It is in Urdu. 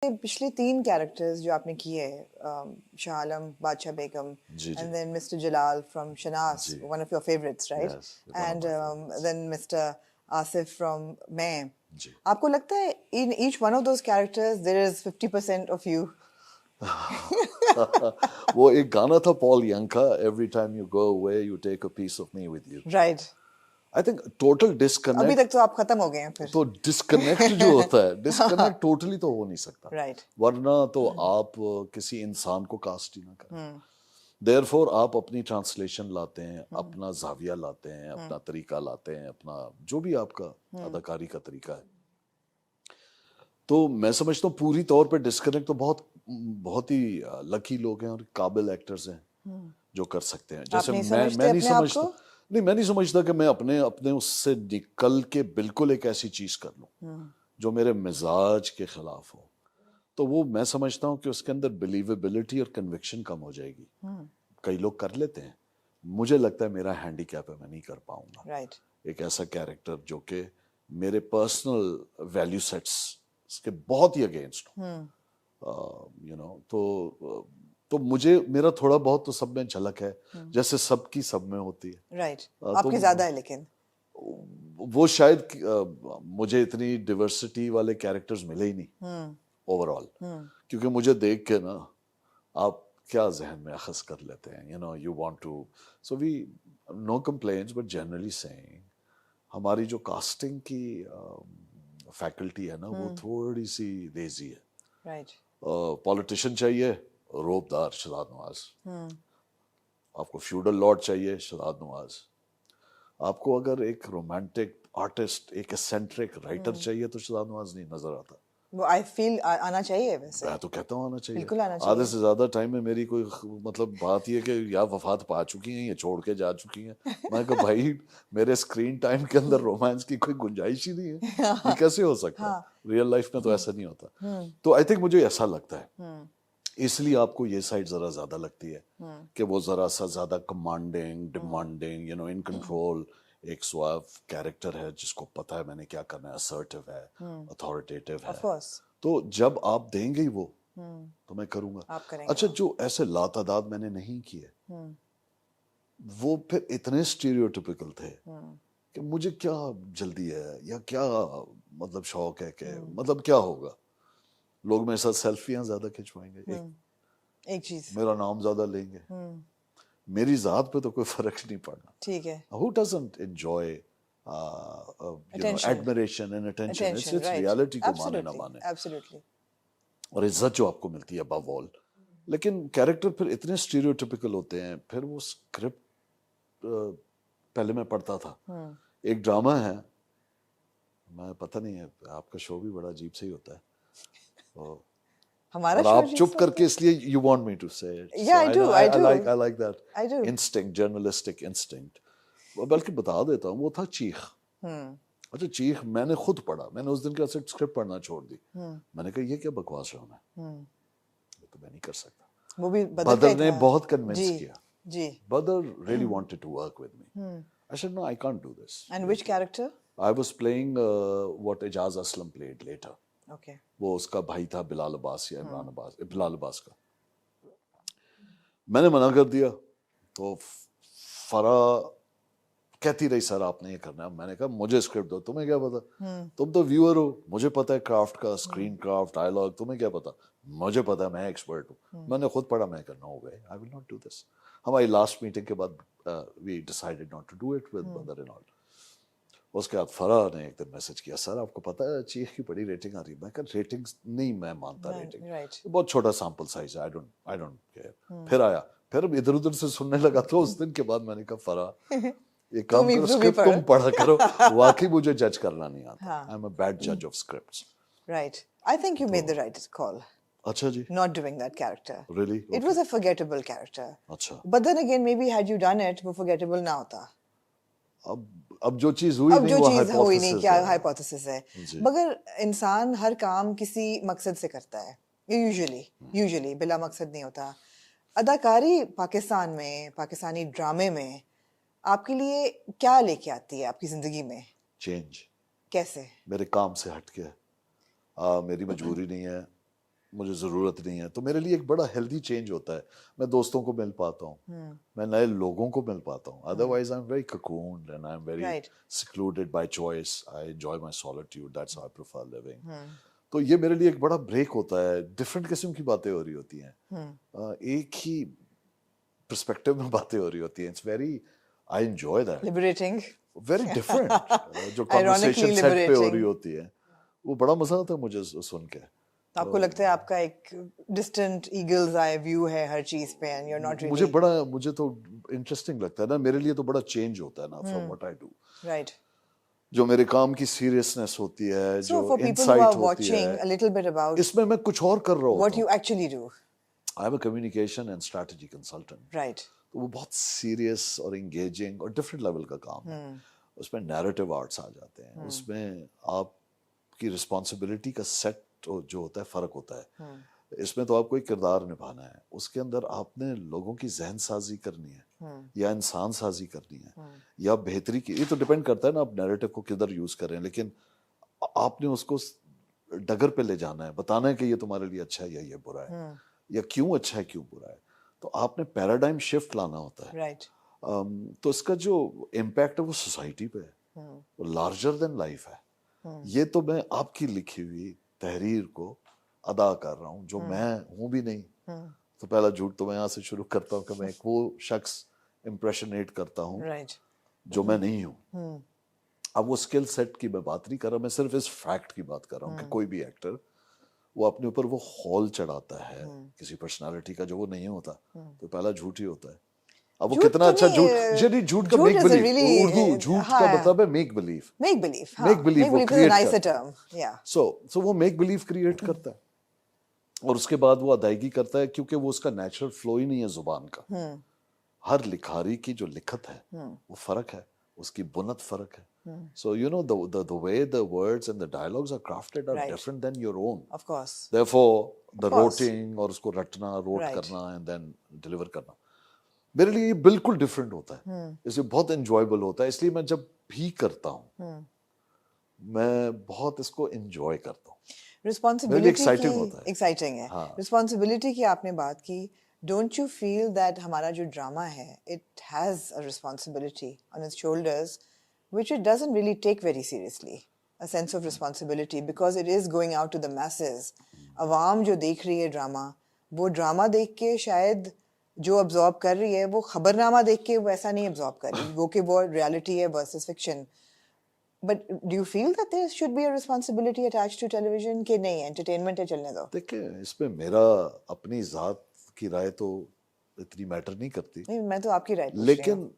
پچھلے 3 کیریکٹرز جو آپ نے کیے شاہ Alam, Badshah Begum, and then mister Jalal from شناس, one of your favourites right, and then mister Asif from میں, آپ کو لگتا ہے in each one of those characters there is 50% of you? وہ ایک گانا تھا پال ینگ کا, every time you go away you take a piece of me with you. Right, I think total disconnect. ابھی تک تو آپ ختم ہو گئے ہیں پھر. تو ڈسکنیکٹ جو ہوتا ہے, ڈسکنیکٹ ٹوٹلی تو ہو نہیں سکتا, رائٹ, ورنہ تو آپ کسی انسان کو کاسٹ ہی نہ کریں. دیر فور آپ اپنی ٹرانسلیشن لاتے ہیں, اپنا زاویہ لاتے ہیں, اپنا طریقہ لاتے ہیں, اپنا جو بھی آپ کا اداکاری کا طریقہ ہے. تو میں سمجھتا ہوں پوری طور پہ ڈسکنیکٹ تو بہت ہی لکی لوگ ہیں اور قابل ایکٹرز ہیں جو کر سکتے ہیں. جیسے میں نہیں سمجھتا, میں نہیں سمجھتا کہ میں اپنے اس سے نکل کے بالکل ایک ایسی چیز کر لوں جو میرے مزاج کے خلاف ہو. تو وہ میں سمجھتا ہوں کہ اس کے اندر بلیویبلٹی اور کنوکشن کم ہو جائے گی. کئی لوگ کر لیتے ہیں, مجھے لگتا ہے میرا ہینڈی کیپ ہے, میں نہیں کر پاؤں گا ایک ایسا کیریکٹر جو کہ میرے پرسنل ویلیو سیٹس کے بہت ہی اگینسٹ ہو. یو نو, تو مجھے میرا تھوڑا بہت تو سب میں جھلک ہے, جیسے سب کی سب میں ہوتی ہے. رائٹ, آپ کی زیادہ ہے, لیکن وہ شاید مجھے اتنی ڈیورسٹی والے کیریکٹرز ملے ہی نہیں اوور آل, کیونکہ مجھے دیکھ کے نا آپ کیا ذہن میں اخذ کر لیتے ہیں, you know you want to, so we no complaints but generally saying ہماری جو کاسٹنگ کی فیکلٹی ہے نا وہ تھوڑی سی لیزی ہے. رائٹ, پولیٹیشین چاہیے روب دار شہزاد نواز, آپ کو فیوڈل لارڈ چاہیے شہزاد نواز, آپ کو اگر ایک رومانٹک آرٹسٹ, ایک اسینٹرک رائٹر چاہیے تو شہزاد نواز نہیں نظر آتا. وہ آئی فیل آنا چاہیے, ویسے میں تو کہتا ہوں آنا چاہیے. بالکل آنا چاہیے. آدھے سے زیادہ ٹائم میں میری کوئی مطلب بات یہ کہ یا وفات پا چکی ہیں یا چھوڑ کے جا چکی ہیں. میں کہ بھائی میرے اسکرین ٹائم کے اندر رومانس کی کوئی گنجائش ہی نہیں ہے, یہ کیسے ہو سکتا ہے؟ ریئل لائف میں تو ایسا نہیں ہوتا. تو آئی تھنک مجھے ایسا لگتا ہے, اس لیے آپ کو یہ سائڈ ذرا زیادہ لگتی ہے کہ وہ ذرا سا زیادہ commanding, demanding, you know in control ایک سواف کیریکٹر ہے جس کو پتہ ہے میں نے کیا کرنا ہے, اسرٹیو ہے, اتھارٹیٹیو ہے. تو جب آپ دیں گے وہ تو میں کروں گا. اچھا, جو ایسے لاتعداد میں نے نہیں کیے وہ پھر اتنے اسٹیریوٹیپیکل تھے کہ مجھے کیا جلدی ہے یا کیا مطلب شوق ہے کہ مطلب کیا ہوگا, لوگ میرے ساتھ سیلفیاں زیادہ کھنچوائیں گے, ایک چیز میرا نام زیادہ لیں گے, میری ذات پہ تو کوئی فرق نہیں پڑنا. ٹھیک ہے, who doesn't enjoy you know admiration and attention, it's reality کو مانے نہ مانے, اور عزت جو آپ کو ملتی ہے above all. لیکن کیریکٹر پھر اتنے اسٹیریوٹیپیکل ہوتے ہیں. پھر وہ اسکرپٹ پہلے میں پڑھتا تھا, ایک ڈرامہ ہے, میں پتہ نہیں ہے آپ کا شو بھی بڑا عجیب سے ہی ہوتا ہے, اور آپ چپ کر کے اس لیے you want me to say it. I like that instinct, journalistic instinct. بلکہ بتا دیتا ہوں, وہ تھا چیخ. اچھا, چیخ میں نے خود پڑھا, میں نے اس دن کا اسکرپٹ پڑھنا چھوڑ دی. میں نے کہا یہ کیا بکواس رہا ہے, یہ تو میں نہیں کر سکتا. وہ بھی بدر نے بہت کنونس کیا. جی, بدر really wanted to work with me. I said no, I can't do this. And which character? I was playing what Ijaz Aslam played later. Okay. وہ اس کا بھائی تھا بلال عباس یا عمران عباس, بلال عباس کا. میں نے منع کر دیا تو فرا کہتی رہی سر آپ نے یہ کرنا ہے. میں نے کہا مجھے اسکرپٹ دو, تمہیں کیا پتا, تم تو ویور ہو, مجھے پتا ہے کرافٹ کا, اسکرین کرافٹ, ڈائلاگ, تمہیں کیا پتا, مجھے پتا ہے میں ایکسپرٹ ہوں. میں نے خود پڑھا, میں کہا نو وے, آئی ول ناٹ ڈو دس. ہماری لاسٹ میٹنگ کے بعد we decided not to do it with Badr and all. اس کے بعد فرا نے ایک دن میسج کیا, سر آپ کو پتا ہے چیخ کی بڑی ریٹنگ آ رہی ہے. میں کہا ریٹنگ نہیں, میں مانتا ریٹنگ بہت چھوٹا سیمپل سائز ہے, آئی ڈونٹ کیئر. پھر آیا, پھر ادھر ادھر سے سننے لگا. تو اس دن کے بعد میں نے کہا فرا ایک کام کرو, اسکرپٹ تم پڑھا کرو, واقعی مجھے جج کرنا نہیں آتا. آئی ایم اے بیڈ جج of scripts. Right. I think you made the right call. اچھا جی. Not doing that character. Really? It was a forgettable character. اچھا. But then again, maybe had you done it, وہ forgettable نہ ہوتا. اب جو چیز ہوئی نہیں, وہ ہوئی نہیں, کیا ہائپوتھیسس ہے. مگر انسان ہر کام کسی مقصد سے کرتا ہے, یوزلی بلا مقصد نہیں ہوتا. اداکاری پاکستان میں, پاکستانی ڈرامے میں آپ کے لیے کیا لے کے آتی ہے آپ کی زندگی میں چینج؟ کیسے؟ میرے کام سے ہٹ کے, میری مجبوری نہیں ہے, مجھے ضرورت نہیں ہے. تو میرے لیے ایک بڑا ہیلدی چینج ہوتا ہے. میں دوستوں کو مل پاتا ہوں, میں نئے لوگوں کو مل پاتا ہوں. Otherwise I am very cocooned and I'm very secluded by choice. I enjoy my solitude. That's how I prefer living. تو یہ میرے لیے ایک بڑا بریک ہوتا ہے. ڈفرینٹ قسم کی باتیں ہو رہی ہوتی ہیں, ایک ہی پرسپیکٹو میں باتیں ہو رہی ہوتی ہیں. It's very, I enjoy that. liberating. Very different. جو کنورسیشن سیٹ پہ ہو رہی ہوتی ہے وہ بڑا مزہ آتا ہے مجھے سن کے. تو آپ کو لگتا ہے آپ کا ایک ڈسٹنٹ ایگلز آئی ویو ہے ہر چیز پہ, and you are not really. مجھے تو انٹرسٹنگ لگتا ہے نا, میرے لیے تو بڑا چینج ہوتا ہے نا from what I do. Right. جو میرے کام کی سیریسنس ہوتی ہے, So جو for people who insight are ہوتی ہے, watching a little bit about اس میں کچھ اور کر رہا what ہوتا you ہوں. actually do. I am a communication and strategy consultant. Right. تو وہ بہت سیریس اور انگیجنگ اور ڈفرینٹ لیول کا کام ہے. اس میں نیریٹو آرٹس آ جاتے ہیں, اس میں آپ کی رسپانسبلٹی کا سیٹ جو ہوتا ہے فرق ہوتا ہے. اس میں تو آپ کو ایک کردار نبھانا ہے, اس کے اندر آپ نے لوگوں کی ذہن سازی کرنی ہے یا انسان سازی کرنی ہے یا بہتری کی. یہ تو ڈپینڈ کرتا ہے نا آپ نیریٹو کو کدھر یوز کریں, لیکن آپ نے اس کو ڈگر پہ لے جانا ہے, بتانا ہے کہ یہ تمہارے لیے اچھا ہے یا یہ برا ہے, یا کیوں اچھا ہے کیوں برا ہے. تو آپ نے پیراڈائم شفٹ لانا ہوتا ہے. Right. تو اس کا جو امپیکٹ ہے وہ سوسائٹی پہ ہے, وہ لارجر دین لائف ہے. یہ تو میں آپ کی لکھی ہوئی تحریر کو ادا کر رہا ہوں, جو میں ہوں بھی نہیں. تو پہلا جھوٹ تو میں یہاں سے شروع کرتا ہوں کہ میں ایک وہ شخص امپریشنیٹ کرتا ہوں جو میں نہیں ہوں. اب وہ اسکل سیٹ کی میں بات نہیں کر رہا, میں صرف اس فیکٹ کی بات کر رہا ہوں کہ کوئی بھی ایکٹر وہ اپنے اوپر وہ خول چڑھاتا ہے کسی پرسنالٹی کا جو وہ نہیں ہوتا, تو پہلا جھوٹ ہی ہوتا ہے. اب وہ کتنا اچھا جھوٹ, یعنی جھوٹ کا میک بلیو, اردو جھوٹ کا مطلب ہے میک بلیو. میک بلیو وہ کریٹ کرتا ہے. سو وہ میک بلیو کریٹ کرتا ہے اور اس کے بعد وہ ادائیگی کرتا ہے, کیونکہ وہ اس کا نیچرل فلو ہی نہیں ہے زبان کا. ہر لکھاری کی جو لکھت ہے وہ فرق ہے, اس کی بنت فرق ہے. So you know the way the words and the dialogues are crafted are different than your own. Of course. Therefore the writing اور اس کو رٹنا, روٹ کرنا and then deliver کرنا میرے لیے یہ بالکل ڈفرینٹ ہوتا ہے. اس سے بہت انجوائبل ہوتا ہے, اس لیے میں جب بھی کرتا ہوں میں بہت اس کو انجوائے کرتا ہوں. رسپانسبلٹی ایکسائٹنگ ہے. رسپانسبلٹی کی آپ نے بات کی. ڈونٹ یو فیل دیٹ ہمارا جو ڈرامہ ہے it has a responsibility on its shoulders which it doesn't really take very seriously, a sense of responsibility, because it is going out to the masses. عوام جو دیکھ رہی ہے ڈرامہ, وہ ڈرامہ دیکھ کے شاید جو ابزارب کر رہی ہے وہ خبر نامہ دیکھ کے ویسا نہیں ابزارب کر رہی, وہ کہ وہ ریالٹی ہے versus fiction. But do you feel that there should be a responsibility attached to television کہ نہیں entertainment ہے چلنے دو؟ دیکھیں اس پہ میرا اپنی ذات کی رائے تو اتنی میٹر نہیں کرتی, میں تو آپ کی رائے پوچھ رہی ہوں. لیکن